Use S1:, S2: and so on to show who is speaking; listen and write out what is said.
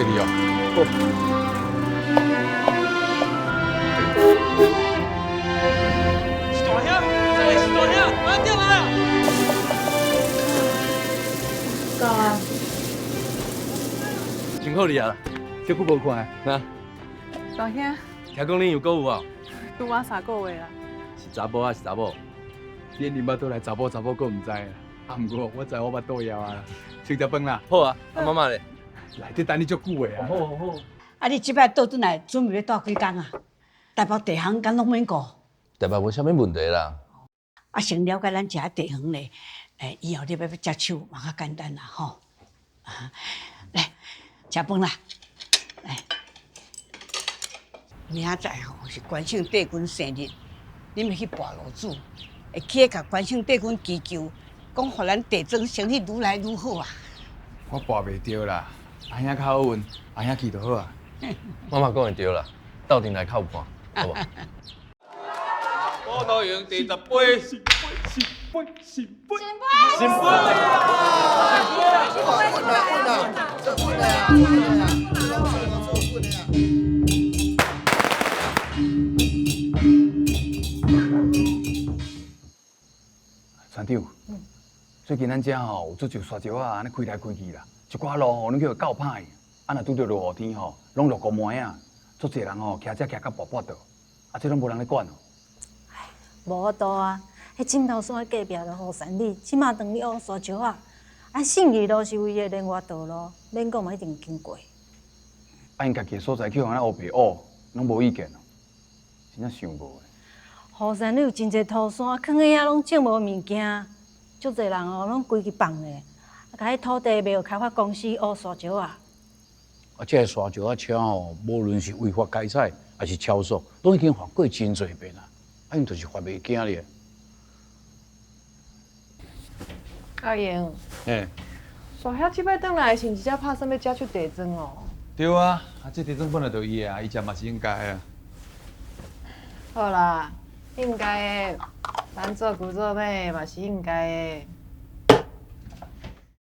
S1: 谢你哦。
S2: 是大兄，这位是大兄，慢点来啊！
S3: 到啊，
S4: 真好你啊！
S1: 这久无看，
S4: 那
S3: 大兄，
S4: 听讲恁有购有啊？
S3: 拄我3个月啦。
S4: 是查甫还是查某？
S1: 连你捌倒来查甫查某个唔知啊。啊，不过我知我捌倒枵啊。食只饭啦，
S4: 好啊，啊妈妈咧？
S1: 来这等你足久的啊。
S4: 好好。
S5: 啊，你即摆倒转来，准备要住几工啊？台北地方敢拢免顾，
S4: 台北无啥物问题啦。
S5: 啊，先了解咱遮地方咧，以后你要接手嘛较简单啦吼。啊，来，食饭啦，来。明仔载吼是关圣帝君生日，你们去拜炉主，会去甲关圣帝君祈求，讲互咱地庄生意愈来愈好啊。
S1: 我跋袂着啦，阿兄较好运，阿兄去就好啊。
S4: 妈妈讲会对啦，斗阵来靠看，好无？
S2: 葡萄园第10杯，
S1: 新杯。船长，最近咱遮吼有足少沙石啊，安尼开来开去啦，一寡路吼拢叫够歹，啊若拄着落雨天吼，拢落个霾啊，足侪人吼骑车骑到跋跋倒，啊这拢无人咧管哦。
S6: 无法度啊！迄枕头山隔壁的后山里，即马当你学沙石啊！啊，信义路是唯一连外道路，免讲嘛一定经过。
S1: 啊因家己的所在去互咱黑白学，拢无意见哦，真正想无诶。
S6: 后山里有真侪土山，囥喺遐拢种无物件，足侪人哦拢规去放咧，啊，甲迄土地卖互开发公司学沙石啊！
S7: 啊，这沙石啊车吼，无论是违法开采还是超速，拢已经罚过真侪遍啊！啊，因就是罚袂惊咧。
S3: 阿英，
S1: 嘿，
S3: 沙兄即摆转来是毋是才拍算要接手地庄哦？
S1: 对啊，啊这地庄本来就伊啊，伊食嘛是应该啊。
S3: 好啦，应该的，咱做牛做马嘛是应该的。